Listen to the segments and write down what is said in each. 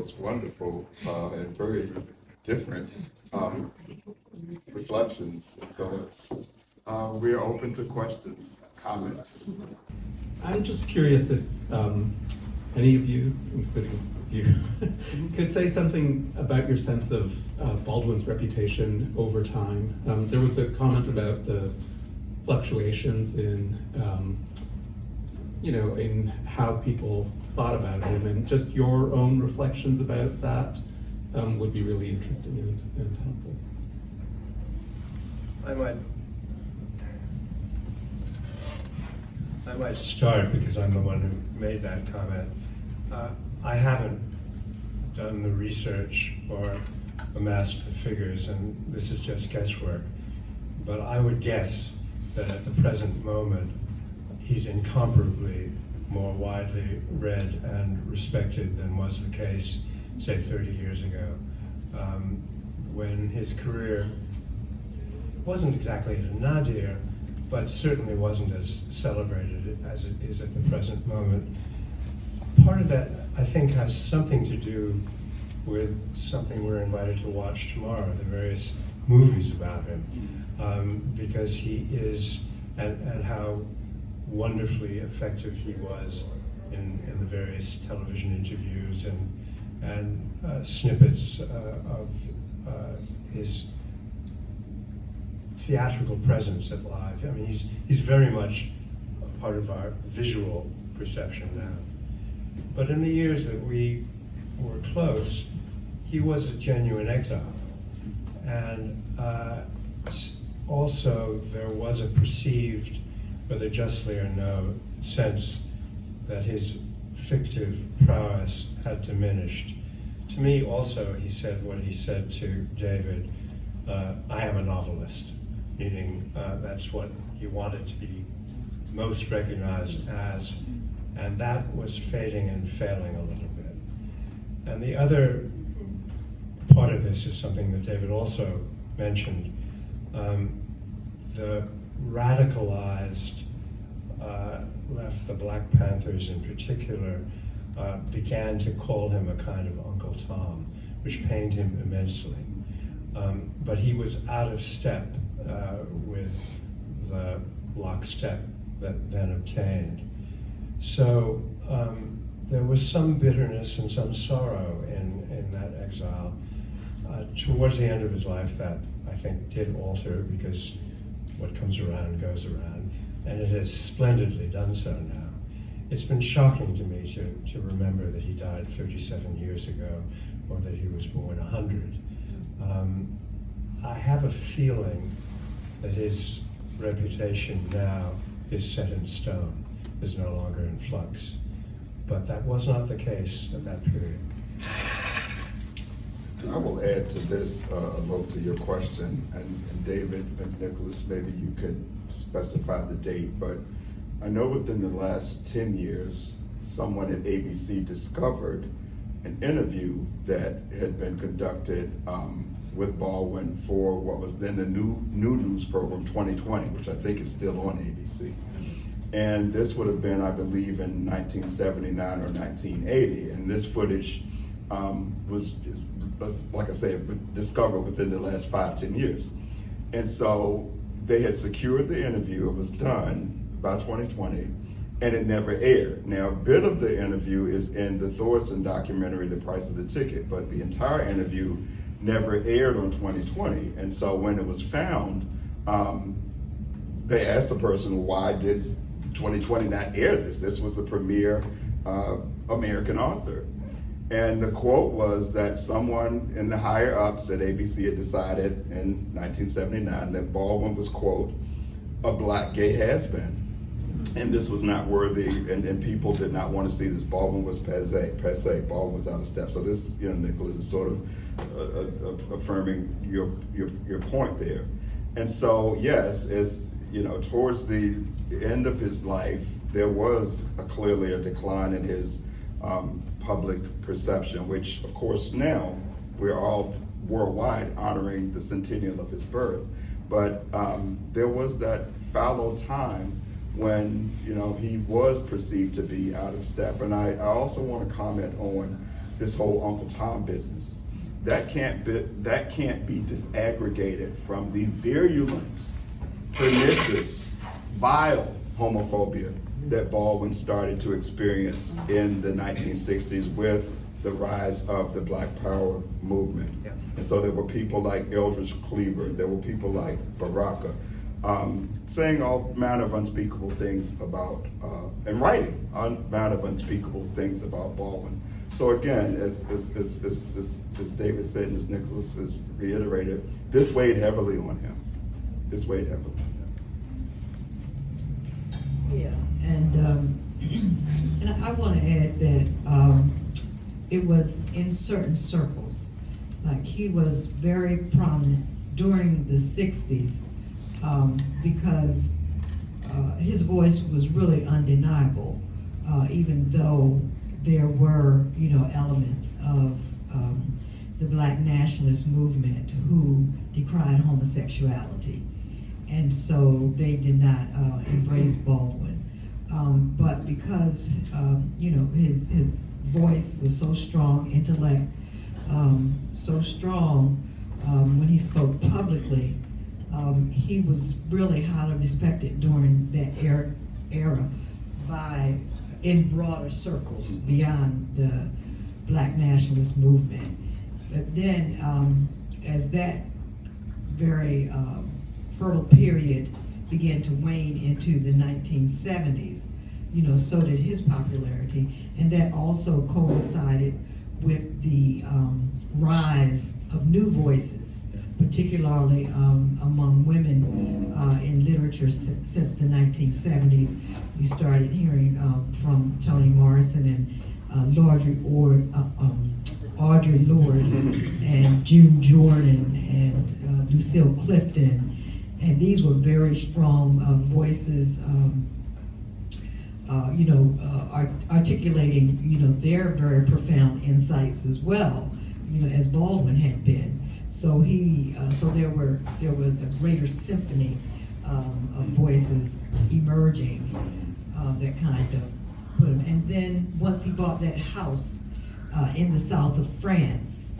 those wonderful and very different reflections and thoughts. We are open to questions, comments. I'm just curious if any of you, including you, could say something about your sense of Baldwin's reputation over time. There was a comment about the fluctuations in, in how people thought about him, and just your own reflections about that would be really interesting and helpful. I might start because I'm the one who made that comment. I haven't done the research or amassed the figures, and this is just guesswork, but I would guess that at the present moment, he's incomparably more widely read and respected than was the case, say, 30 years ago, when his career wasn't exactly at a nadir, but certainly wasn't as celebrated as it is at the present moment. Part of that, I think, has something to do with something we're invited to watch tomorrow, the various movies about him, because he is, and how wonderfully effective he was in the various television interviews and snippets of his theatrical presence at live. I mean, he's very much a part of our visual perception now. But in the years that we were close, he was a genuine exile. And also there was a perceived, whether justly or no, sense that his fictive prowess had diminished. To me also, he said what he said to David, I am a novelist, meaning that's what he wanted to be most recognized as, and that was fading and failing a little bit. And the other part of this is something that David also mentioned. The radicalized left, the Black Panthers in particular, began to call him a kind of Uncle Tom, which pained him immensely. But he was out of step with the lockstep that then obtained. So there was some bitterness and some sorrow in that exile. Towards the end of his life, that I think did alter, because what comes around goes around, and it has splendidly done so now. It's been shocking to me to remember that he died 37 years ago, or that he was born 100. I have a feeling that his reputation now is set in stone, is no longer in flux. But that was not the case at that period. I will add to this, a little to your question, and David and Nicholas, maybe you could specify the date, but I know within the last 10 years, someone at ABC discovered an interview that had been conducted with Baldwin for what was then the new news program 2020, which I think is still on ABC. And this would have been, I believe, in 1979 or 1980, and this footage was, like I said, discovered within the last 5-10 years. And so they had secured the interview, it was done by 2020, and it never aired. Now, a bit of the interview is in the Thorson documentary, The Price of the Ticket, but the entire interview never aired on 2020. And so when it was found, they asked the person, why did 2020 not air this? This was the premier American author. And the quote was that someone in the higher ups at ABC had decided in 1979 that Baldwin was, quote, a black gay has-been. And this was not worthy, and people did not want to see this. Baldwin was passe. Baldwin was out of step. So this, Nicholas, is sort of affirming your point there. And so, yes, as towards the end of his life, there was clearly a decline in his public perception, which, of course, now we're all worldwide honoring the centennial of his birth. But there was that fallow time when he was perceived to be out of step. And I also want to comment on this whole Uncle Tom business. That can't be disaggregated from the virulent, pernicious, vile homophobia that Baldwin started to experience in the 1960s with the rise of the Black Power movement. Yeah. And so there were people like Eldridge Cleaver, there were people like Baraka, saying all manner of unspeakable things about, and writing all manner of unspeakable things about Baldwin. So again, as David said and as Nicholas has reiterated, this weighed heavily on him. This weighed heavily on him. Yeah, and I want to add that it was in certain circles. Like, he was very prominent during the 60s because his voice was really undeniable, even though there were, elements of the Black nationalist movement who decried homosexuality. And so they did not embrace Baldwin. But because, his voice was so strong, intellect so strong, when he spoke publicly, he was really highly respected during that era in broader circles beyond the Black nationalist movement. But then, as that very fertile period began to wane into the 1970s, so did his popularity, and that also coincided with the rise of new voices, particularly among women in literature since the 1970s. You started hearing from Toni Morrison and Audre Lorde and June Jordan and Lucille Clifton, and these were very strong voices, articulating, their very profound insights as well, as Baldwin had been. So there was a greater symphony of voices emerging that kind of put him. And then once he bought that house in the south of France,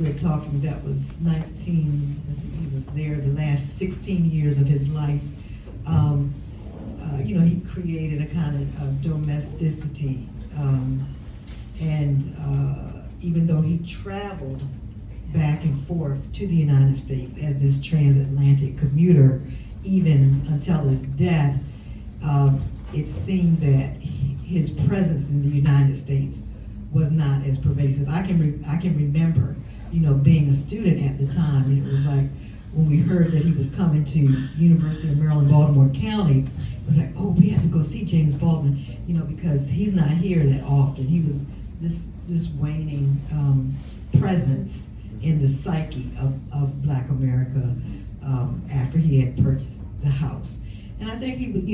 we're talking, that was he was there the last 16 years of his life. He created a kind of domesticity, and even though he traveled back and forth to the United States as this transatlantic commuter, even until his death, it seemed that his presence in the United States was not as pervasive. I can remember, being a student at the time, and it was like, when we heard that he was coming to University of Maryland, Baltimore County, it was like, oh, we have to go see James Baldwin, because he's not here that often. He was this waning presence in the psyche of Black America after he had purchased the house. And I think he would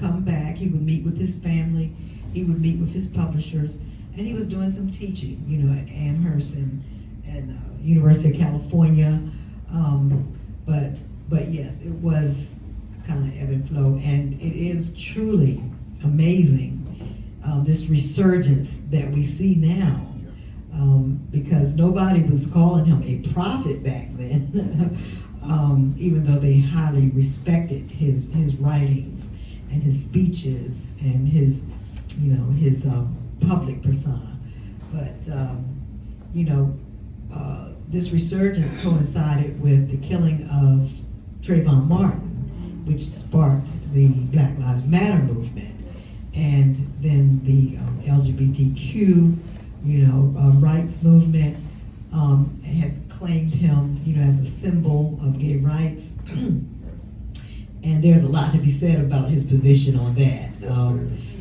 come back, he would meet with his family, he would meet with his publishers, and he was doing some teaching, at Amherst and University of California. But yes, it was kind of ebb and flow, and it is truly amazing, this resurgence that we see now, because nobody was calling him a prophet back then, even though they highly respected his writings and his speeches and his public persona. But this resurgence coincided with the killing of Trayvon Martin, which sparked the Black Lives Matter movement, and then the LGBTQ, rights movement had claimed him, as a symbol of gay rights. And there's a lot to be said about his position on that.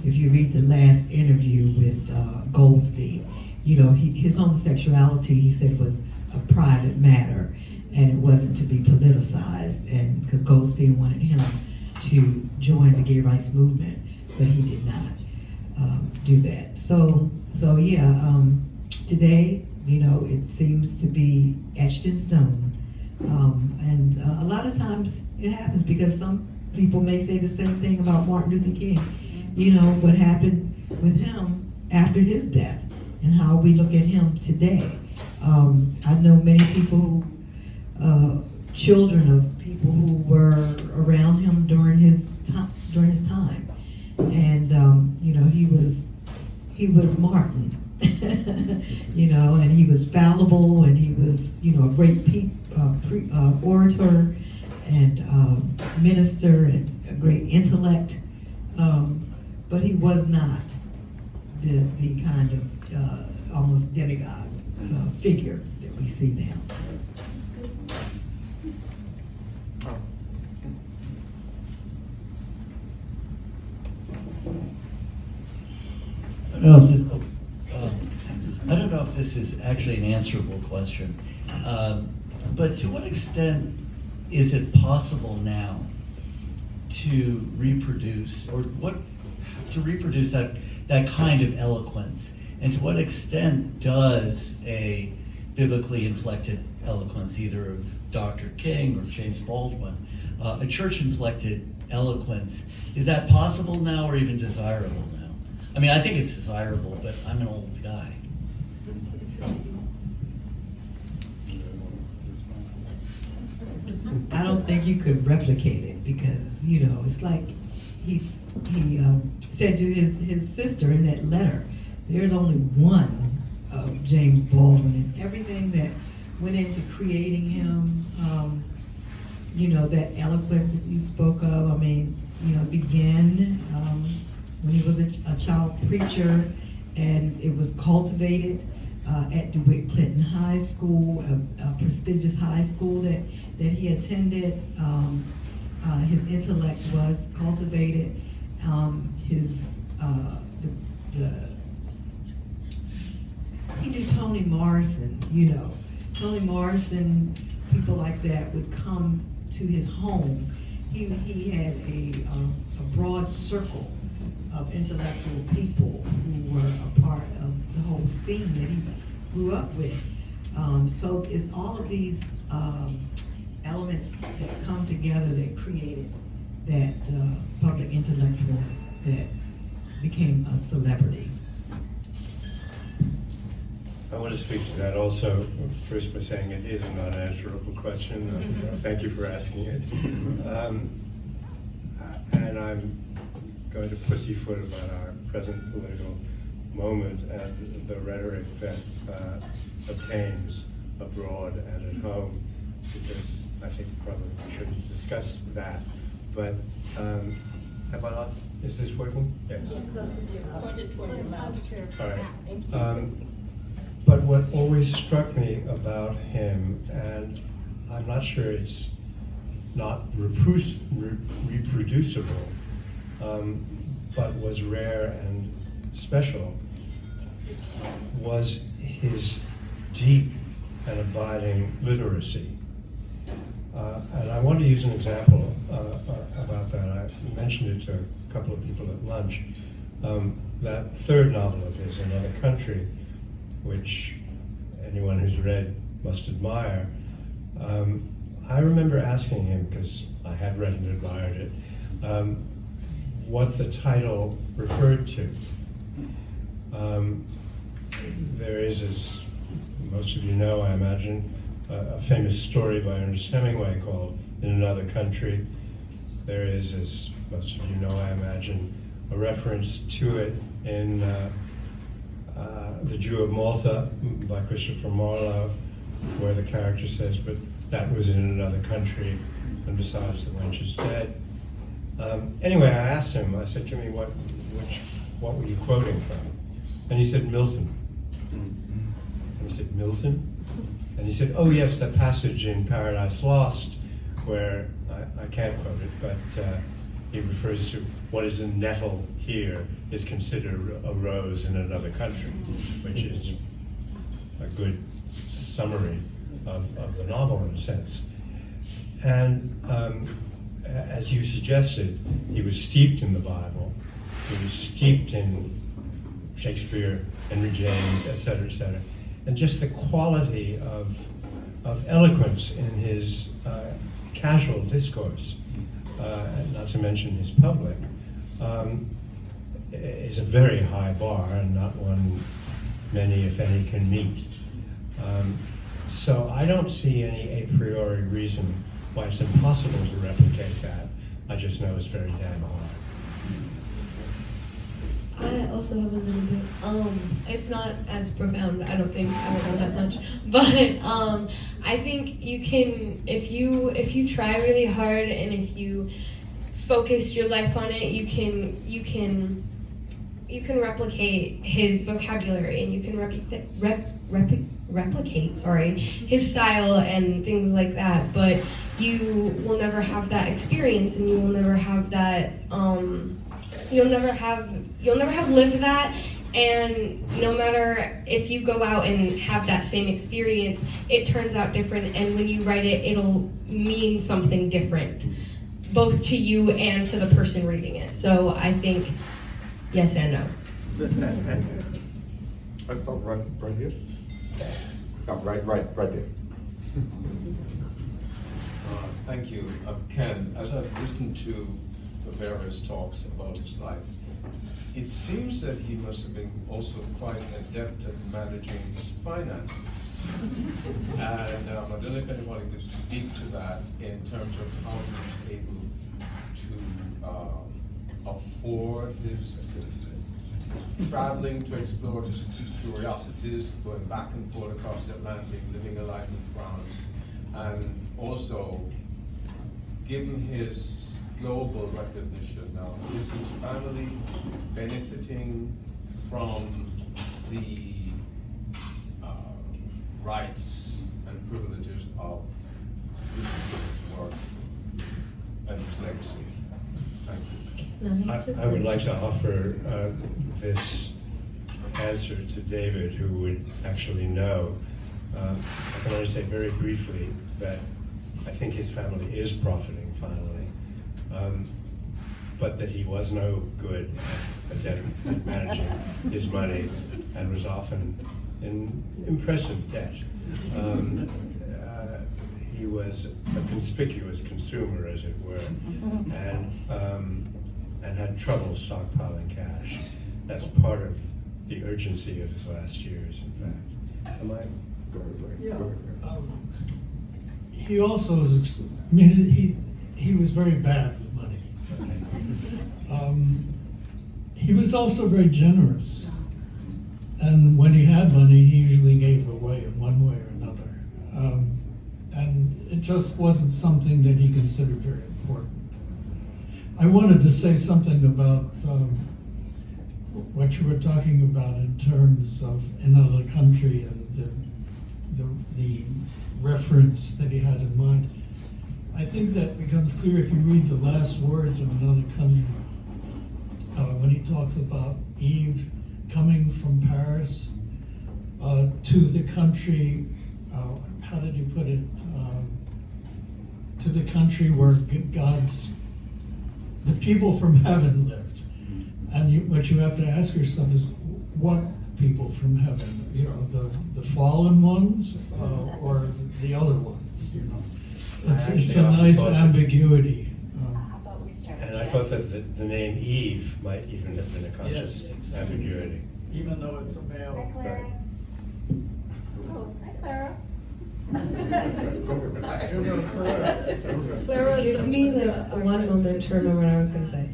If you read the last interview with Goldstein, his homosexuality, he said, was a private matter, and it wasn't to be politicized. And because Goldstein wanted him to join the gay rights movement, but he did not do that. So today, it seems to be etched in stone. And a lot of times it happens because some people may say the same thing about Martin Luther King. What happened with him after his death. and how we look at him today. I know many people who, children of people who were around him during his time, and you know, he was Martin, you know, and he was fallible, and he was, you know, a great orator and minister and a great intellect, but he was not the kind of almost demigod figure that we see now. I don't know if this is actually an answerable question, but to what extent is it possible now to reproduce, or to reproduce that kind of eloquence? And to what extent does a biblically inflected eloquence, either of Dr. King or James Baldwin, a church-inflected eloquence, is that possible now or even desirable now? I mean, I think it's desirable, but I'm an old guy. I don't think you could replicate it, because, you know, it's like he said to his sister in that letter, there's only one of James Baldwin, and everything that went into creating him, you know, that eloquence that you spoke of, I mean, you know, began when he was a child preacher, and it was cultivated at DeWitt Clinton High School, a prestigious high school that he attended. His intellect was cultivated. He knew Toni Morrison, you know. Toni Morrison, people like that would come to his home. He had a broad circle of intellectual people who were a part of the whole scene that he grew up with. So it's all of these elements that come together that created that public intellectual that became a celebrity. I want to speak to that also, first by saying it is an unanswerable question. Thank you for asking it. And I'm going to pussyfoot about our present political moment and the rhetoric that obtains abroad and at home, because I think probably we shouldn't discuss that. But have I not? Is this working? Yes. Point it toward your mouth. All right. But what always struck me about him, and I'm not sure it's not reproducible, but was rare and special, was his deep and abiding literacy. And I want to use an example about that. I mentioned it to a couple of people at lunch. That third novel of his, Another Country, which anyone who's read must admire. I remember asking him, because I had read and admired it, what the title referred to. There is, as most of you know, I imagine, a famous story by Ernest Hemingway called In Another Country. There is, as most of you know, I imagine, a reference to it in The Jew of Malta by Christopher Marlowe, where the character says, but that was in another country, and besides, the wench is dead. Anyway, I asked him, I said, Jimmy, what were you quoting from? And he said, Milton. And I said, Milton? And he said, oh yes, that passage in Paradise Lost, where, I can't quote it, but he refers to what is a nettle here is considered a rose in another country, which is a good summary of the novel in a sense. And as you suggested, he was steeped in the Bible, he was steeped in Shakespeare, Henry James, et cetera, and just the quality of eloquence in his casual discourse, not to mention his public, is a very high bar, and not one many, if any, can meet. So I don't see any a priori reason why it's impossible to replicate that. I just know it's very damn hard. I also have a little bit. It's not as profound. I don't think. I don't know that much, but I think you can if you try really hard and if you focus your life on it, you can replicate his vocabulary and you can replicate his style and things like that. But you will never have that experience, and you will never have that. You'll never have lived that, and no matter if you go out and have that same experience, it turns out different, and when you write it, it'll mean something different, both to you and to the person reading it. So I think yes and no. I saw right here. No, right there. Thank you. Ken, as I've listened to the various talks about his life, it seems that he must have been also quite adept at managing his finances. And I don't know if anybody could speak to that in terms of how he was able to afford his traveling to explore his curiosities, going back and forth across the Atlantic, living a life in France, and also, given his global recognition now, is his family benefiting from the rights and privileges of his work and his legacy? Thank you. I would like to offer this answer to David, who would actually know. I can only say very briefly that I think his family is profiting finally, but that he was no good at managing his money and was often in impressive debt. He was a conspicuous consumer, as it were, and had trouble stockpiling cash. That's part of the urgency of his last years, in fact. Am I? Yeah. He also was, he was very bad with money. He was also very generous. And when he had money, he usually gave it away in one way or another. And it just wasn't something that he considered very important. I wanted to say something about what you were talking about in terms of another country and the reference that he had in mind. I think that becomes clear if you read the last words of Another Country, when he talks about Eve coming from Paris to the country, how did he put it, to the country where the people from heaven lived. And what you have to ask yourself is, what people from heaven? The fallen ones or the other ones? It's a nice ambiguity. And I thought that the name Eve might even have been a conscious ambiguity. Even though it's a male. Hi, Clara. Oh, hi, Clara. Give me like one moment to remember what I was going to say.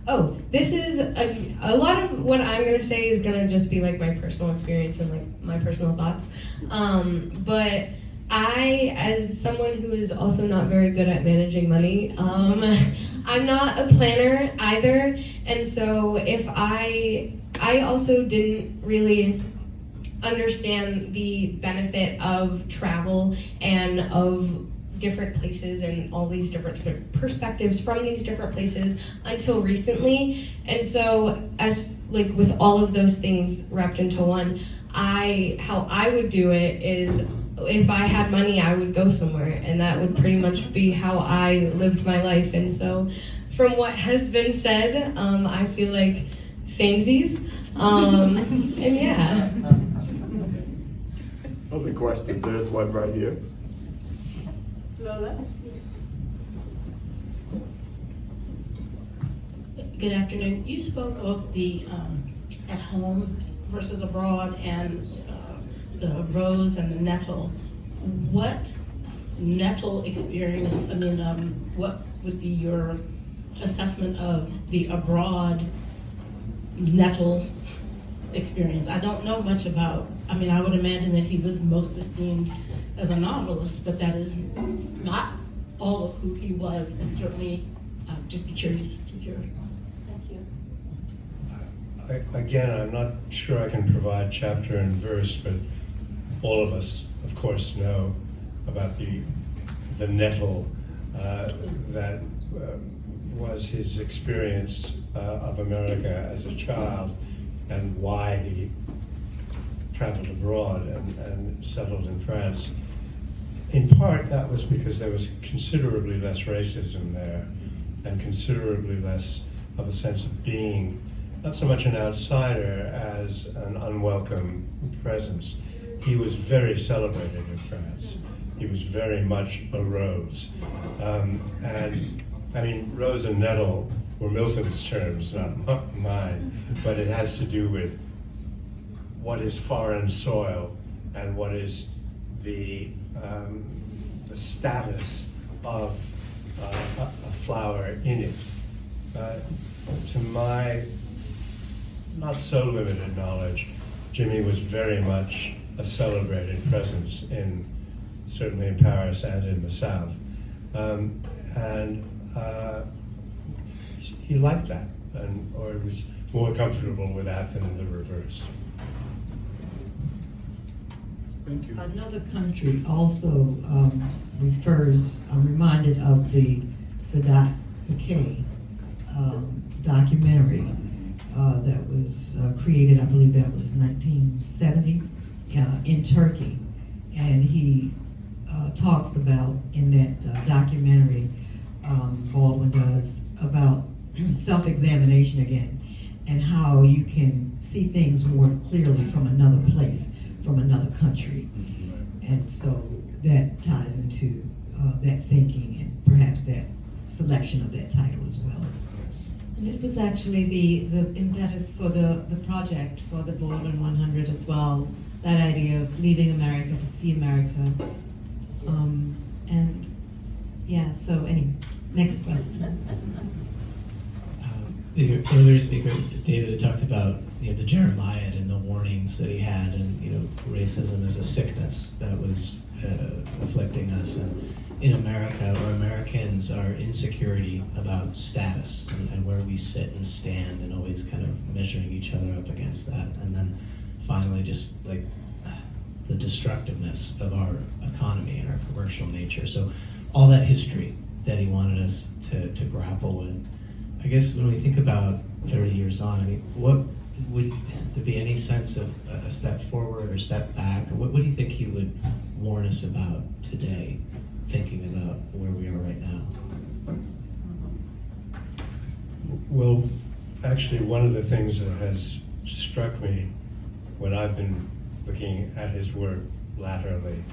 Oh, this is a lot of what I'm going to say is going to just be like my personal experience and like my personal thoughts. But I, as someone who is also not very good at managing money, I'm not a planner either. And so if I also didn't really understand the benefit of travel and of different places and all these different perspectives from these different places until recently. And so as like with all of those things wrapped into one, how I would do it is if I had money, I would go somewhere, and that would pretty much be how I lived my life. And so from what has been said, I feel like samesies. And yeah. Other questions? There's one right here. Lola? Good afternoon. You spoke of the at home versus abroad and the rose and the nettle. What nettle experience, what would be your assessment of the abroad nettle experience? I don't know much about, I would imagine that he was most esteemed as a novelist, but that is not all of who he was, and certainly just be curious to hear. Thank you. Again, I'm not sure I can provide chapter and verse, but all of us, of course, know about the nettle that was his experience of America as a child, and why he traveled abroad and settled in France. In part, that was because there was considerably less racism there, and considerably less of a sense of being not so much an outsider as an unwelcome presence. He was very celebrated in France. He was very much a rose. Rose and nettle were Milton's terms, not mine, but it has to do with what is foreign soil and what is the status of a flower in it. To my not so limited knowledge, Jimmy was very much a celebrated presence certainly in Paris and in the South. He liked that, or was more comfortable with that than the reverse. Thank you. Another country also refers, I'm reminded of the Sadat Pequet documentary that was created, I believe that was 1970, in Turkey. And he talks about, in that documentary, Baldwin does, about self-examination again, and how you can see things more clearly from another place, from another country. And so that ties into that thinking and perhaps that selection of that title as well. And it was actually the impetus for the project, for the Baldwin 100 as well, that idea of leaving America to see America. So anyway, next question. The earlier speaker, David, had talked about the Jeremiah and the warnings that he had, and racism as a sickness that was afflicting us. And in America, or Americans, our insecurity about status and where we sit and stand, and always kind of measuring each other up against that. And then finally, just like the destructiveness of our economy and our commercial nature. So all that history that he wanted us to grapple with. I guess when we think about 30 years on, what would there be any sense of a step forward or step back? Or what do you think he would warn us about today, thinking about where we are right now? Well, actually, one of the things that has struck me when I've been looking at his work latterly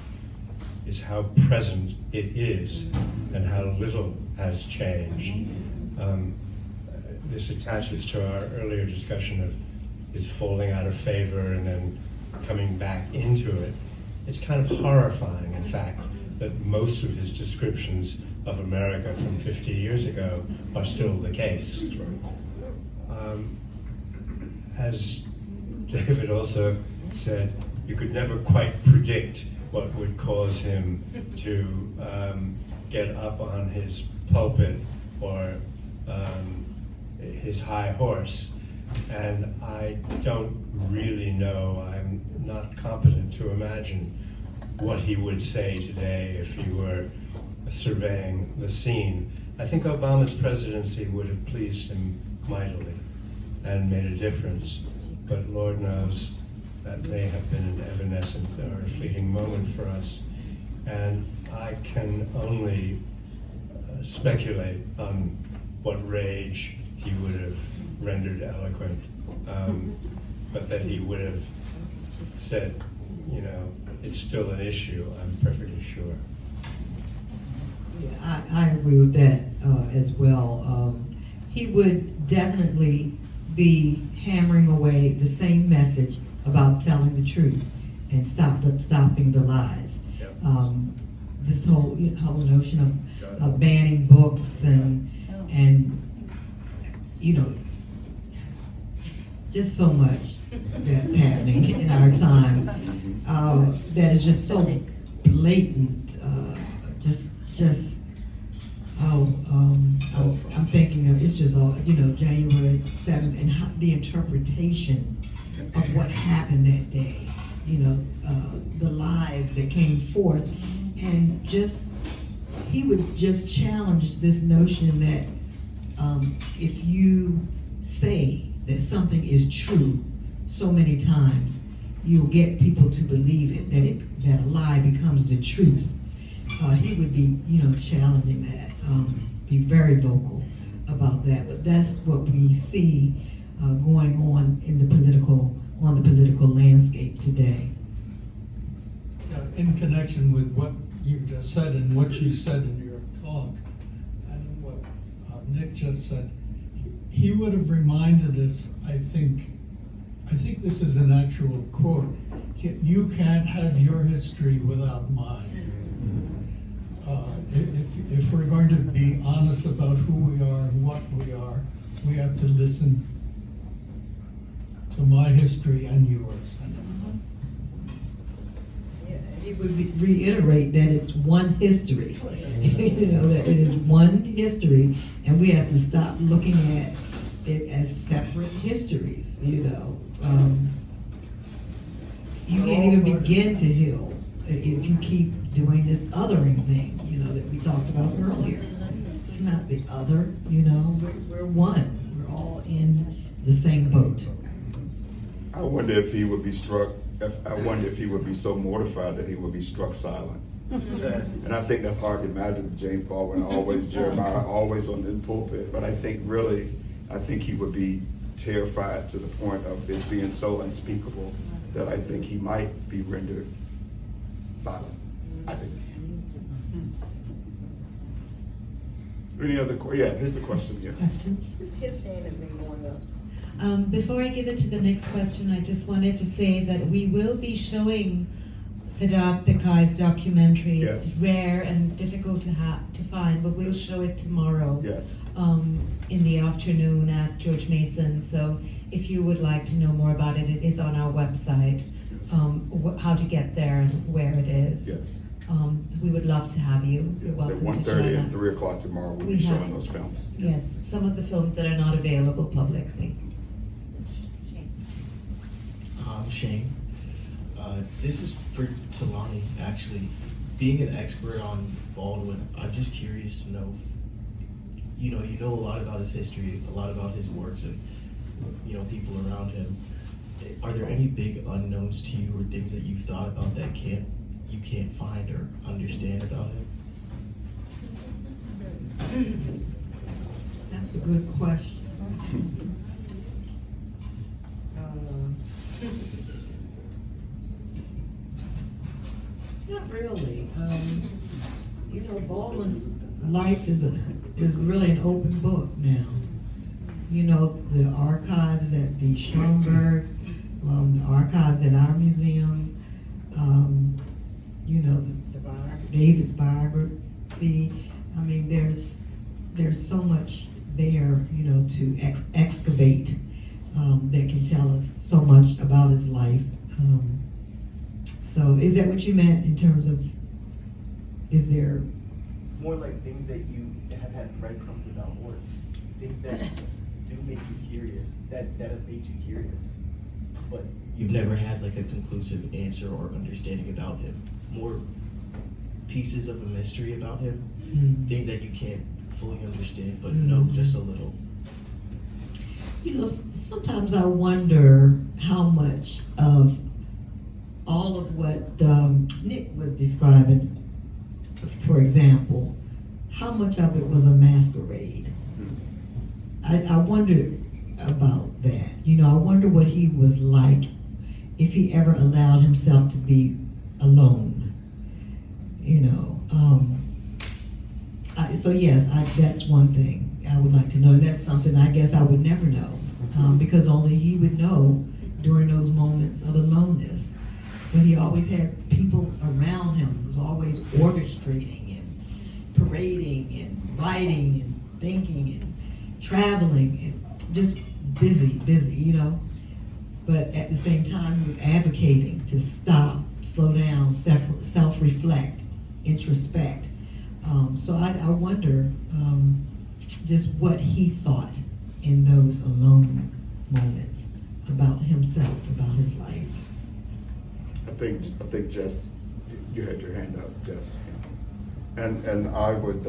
is how present it is and how little has changed. This attaches to our earlier discussion of his falling out of favor and then coming back into it. It's kind of horrifying, in fact, that most of his descriptions of America from 50 years ago are still the case. As David also said, you could never quite predict what would cause him to get up on his pulpit or his high horse. And I don't really know, I'm not competent to imagine what he would say today if he were surveying the scene. I think Obama's presidency would have pleased him mightily and made a difference, but Lord knows that may have been an evanescent or a fleeting moment for us. And I can only speculate on what rage he would have rendered eloquent, but that he would have said, it's still an issue, I'm perfectly sure. Yeah, I agree with that as well. He would definitely be hammering away the same message about telling the truth and stopping the lies. Yep. This whole notion of banning books and just so much that's happening in our time that is just so blatant. I'm thinking of, it's just all, January 7th and the interpretation of what happened that day, the lies that came forth, and he would just challenge this notion that if you say that something is true so many times, you'll get people to believe it, that a lie becomes the truth. He would be, challenging that, be very vocal about that. But that's what we see going on on the political landscape today. In connection with what you just said and what you said in your talk, and what Nick just said, he would have reminded us, I think this is an actual quote, you can't have your history without mine. If we're going to be honest about who we are and what we are, we have to listen to my history and yours. He would reiterate that it's one history, that it is one history, and we have to stop looking at it as separate histories, You can't even begin to heal if you keep doing this othering thing, that we talked about earlier. It's not the other, we're one. We're all in the same boat. I wonder if he would be struck, I wonder if he would be so mortified that he would be struck silent. And I think that's hard to imagine with James Baldwin, Jeremiah, always on the pulpit. But I think he would be terrified to the point of it being so unspeakable that I think he might be rendered silent. I think. Any other, here's a question here. Questions? His hand has been going up. Before I give it to the next question, I just wanted to say that we will be showing Sadat Pikai's documentary. Yes. It's rare and difficult to find, but we'll show it tomorrow. Yes. In the afternoon at George Mason. So if you would like to know more about it, it is on our website. How to get there and where it is. Yes. We would love to have you. You're Yes. At welcome to 1:30 join and us. 3 o'clock tomorrow, we'll We be showing have- those films. Yes, some of the films that are not available publicly. Shane. This is for Tulani, actually. Being an expert on Baldwin, I'm just curious to know, you know a lot about his history, a lot about his works, and people around him. Are there any big unknowns to you, or things that you've thought about that you can't find or understand about him? That's a good question. Not really. Baldwin's life is really an open book now. The archives at the Schomburg, the archives at our museum, David's biography. I mean, there's so much there, to excavate that can tell us so much about his life. So is that what you meant in terms of, is there? More like things that you have had breadcrumbs about, or things that do make you curious, that have made you curious, but You've never had like a conclusive answer or understanding about him. More pieces of a mystery about him, things that you can't fully understand, but know just a little. Sometimes I wonder how much of all of what Nick was describing, for example, how much of it was a masquerade. I wonder about that. I wonder what he was like if he ever allowed himself to be alone. So yes, that's one thing. I would like to know. And that's something I guess I would never know, because only he would know during those moments of aloneness. But he always had people around him. He was always orchestrating and parading and writing and thinking and traveling and just busy, you know. But at the same time, he was advocating to stop, slow down, self-reflect, introspect. So I wonder just what he thought in those alone moments about himself, about his life. I think Jess, you had your hand up, Jess. And I would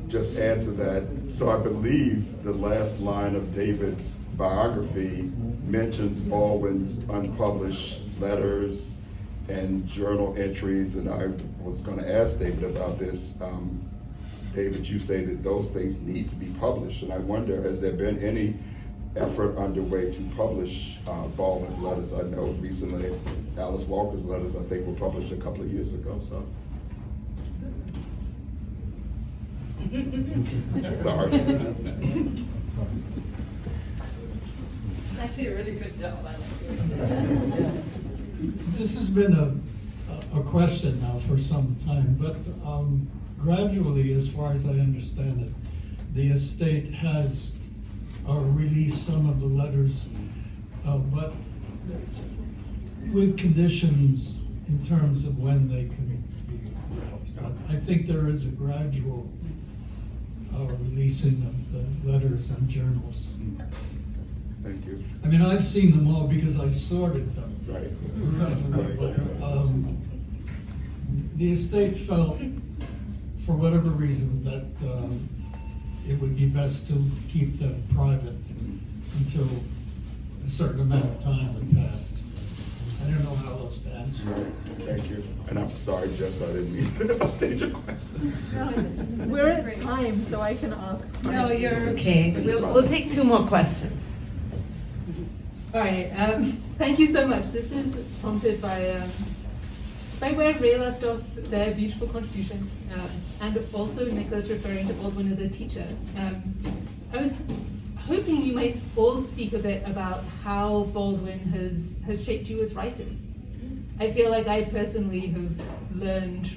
just add to that. So I believe the last line of David's biography mentions Baldwin's unpublished letters and journal entries, and I was going to ask David about this. David, you say that those things need to be published, and I wonder, has there been any effort underway to publish Baldwin's letters? I know recently Alice Walker's letters, I think, were published a couple of years ago, so. Sorry. It's actually a really good job. I like it. This has been a question now for some time, but gradually, as far as I understand it, the estate has released some of the letters, but with conditions in terms of when they can be read. I think there is a gradual releasing of the letters and journals. Thank you. I mean, I've seen them all because I sorted them. Right. But the estate felt, for whatever reason, that it would be best to keep them private until a certain amount of time had passed. I don't know how else to answer. Right. Thank you. And I'm sorry, Jess, I didn't mean to upstage your question. We're at time, so I can ask. No, you're okay. We'll take 2 more questions. All right. Thank you so much. This is prompted by where Ray left off their beautiful contribution, and also Nicholas referring to Baldwin as a teacher. I was hoping you might all speak a bit about how Baldwin has shaped you as writers. I feel like I personally have learned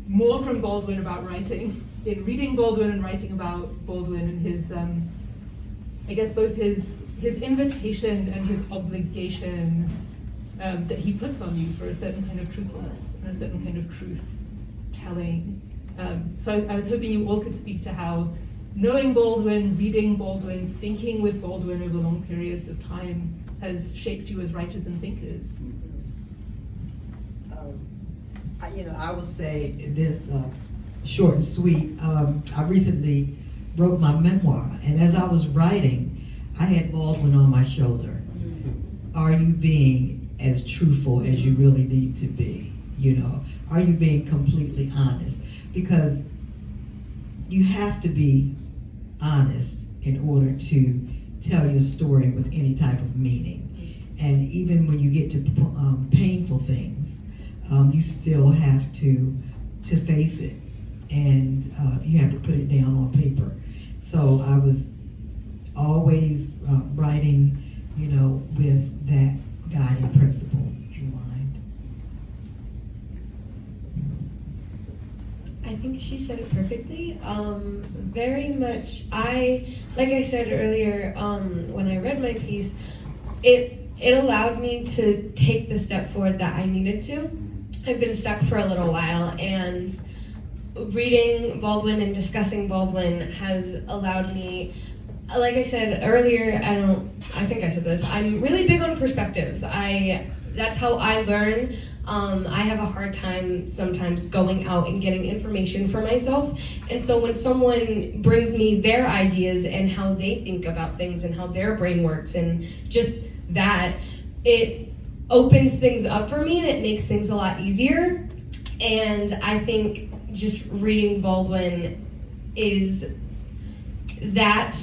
more from Baldwin about writing, in reading Baldwin and writing about Baldwin and his, I guess both his invitation and his obligation that he puts on you for a certain kind of truthfulness and a certain kind of truth telling. So I was hoping you all could speak to how knowing Baldwin, reading Baldwin, thinking with Baldwin over long periods of time has shaped you as writers and thinkers. I will say this short and sweet. I recently wrote my memoir, and as I was writing, I had Baldwin on my shoulder. Are you being as truthful as you really need to be? You know, are you being completely honest? Because you have to be honest in order to tell your story with any type of meaning. And even when you get to painful things, you still have to face it, and you have to put it down on paper. So I was always writing, with that guiding principle in mind. I think she said it perfectly. Very much, like I said earlier, when I read my piece, it allowed me to take the step forward that I needed to. I've been stuck for a little while, and reading Baldwin and discussing Baldwin has allowed me, like I said earlier, I think I said this, I'm really big on perspectives. That's how I learn. I have a hard time sometimes going out and getting information for myself. And so when someone brings me their ideas and how they think about things and how their brain works and just that, it opens things up for me and it makes things a lot easier. And I think just reading Baldwin is that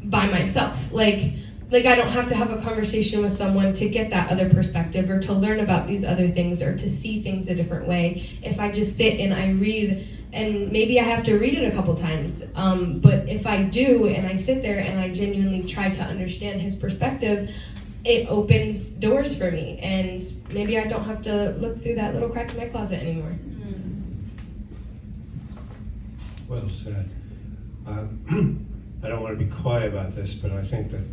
by myself. Like, like I don't have to have a conversation with someone to get that other perspective or to learn about these other things or to see things a different way. If I just sit and I read, and maybe I have to read it a couple times, but if I do and I sit there and I genuinely try to understand his perspective, it opens doors for me, and maybe I don't have to look through that little crack in my closet anymore. Well said. I don't want to be coy about this, but I think that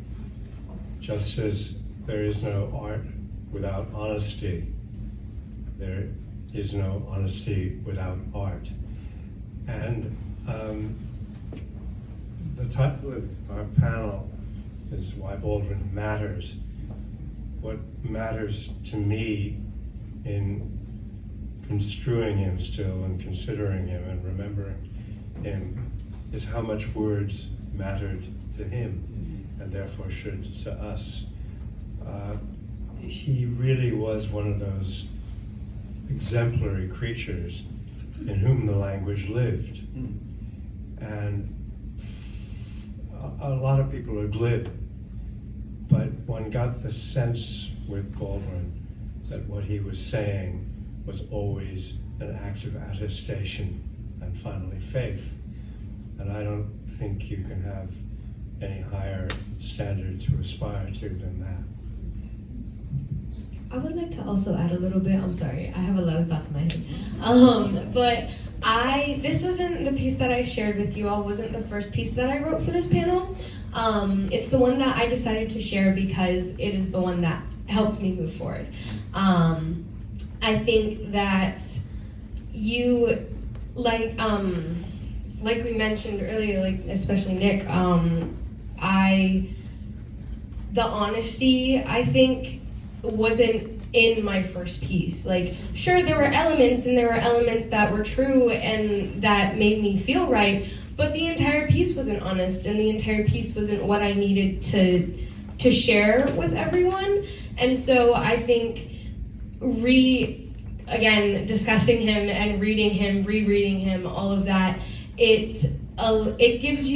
just as there is no art without honesty, there is no honesty without art. And the title of our panel is Why Baldwin Matters. What matters to me in construing him still and considering him and remembering him is how much words mattered to him and therefore should to us. He really was one of those exemplary creatures in whom the language lived. And a lot of people are glib, but one got the sense with Baldwin that what he was saying was always an act of attestation and finally faith. And I don't think you can have any higher standard to aspire to than that. I would like to also add a little bit. I'm sorry, I have a lot of thoughts in my head. But this wasn't the piece that I shared with you all, wasn't the first piece that I wrote for this panel. It's the one that I decided to share because it is the one that helped me move forward. I think that you, like we mentioned earlier, like especially Nick, the honesty, I think, wasn't in my first piece. Like, sure, there were elements that were true and that made me feel right, but the entire piece wasn't honest, and the entire piece wasn't what I needed to share with everyone. And so I think again, discussing him and reading him, rereading him, all of that, it gives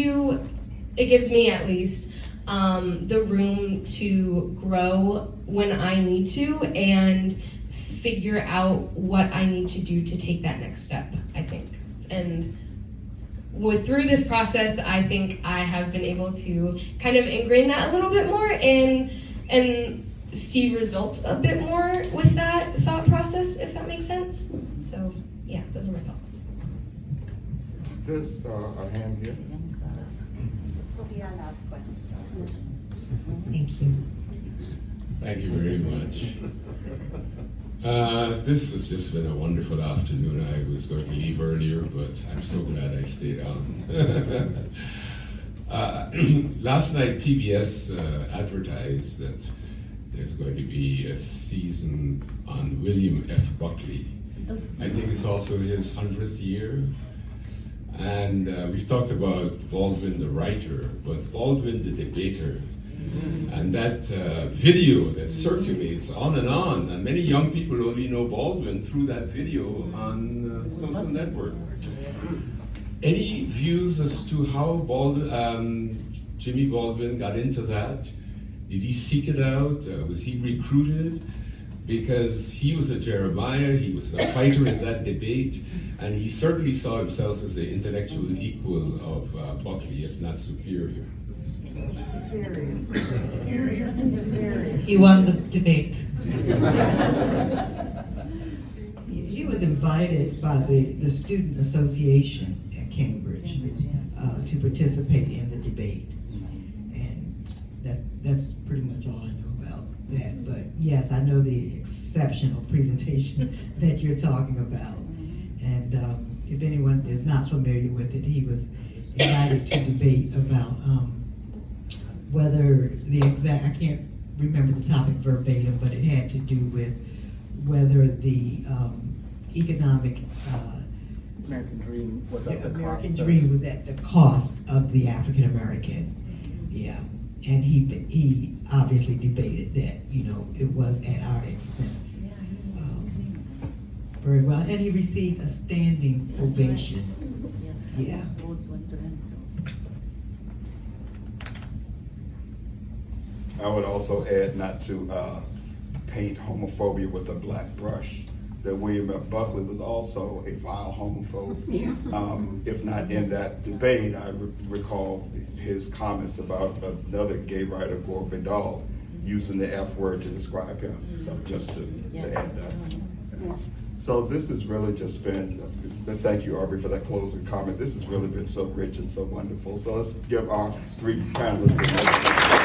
me at least the room to grow when I need to and figure out what I need to do to take that next step, I think. And through this process, I think I have been able to kind of ingrain that a little bit more and see results a bit more with that thought process, if that makes sense. So yeah, those are my thoughts. There's a hand here. This will be our last question. Thank you. Thank you very much. This has just been a wonderful afternoon. I was going to leave earlier, but I'm so glad I stayed on. Last night, PBS advertised that there's going to be a season on William F. Buckley. I think it's also his 100th year. And we've talked about Baldwin the writer, but Baldwin the debater. And that video that circulates on, and many young people only know Baldwin through that video on social network. Any views as to how Jimmy Baldwin got into that? Did he seek it out? Was he recruited? Because he was a Jeremiah, he was a fighter in that debate, and he certainly saw himself as the intellectual equal of Buckley, if not superior. He won the debate. He was invited by the Student Association at Cambridge to participate in the debate. And that's pretty much all I know about that. But yes, I know the exceptional presentation that you're talking about. And if anyone is not familiar with it, he was invited to debate about whether I can't remember the topic verbatim, but it had to do with whether the economic American dream was the at the American cost dream was at the cost of the African American. Yeah, and he obviously debated that, it was at our expense. Very well, and he received a standing ovation. Yeah. I would also add not to paint homophobia with a black brush. That William F. Buckley was also a vile homophobe. If not in that debate, I recall his comments about another gay writer, Gore Vidal, using the F word to describe him. So just to add that. So this has really just been, thank you, Aubrey, for that closing comment. This has really been so rich and so wonderful. So let's give our three panelists a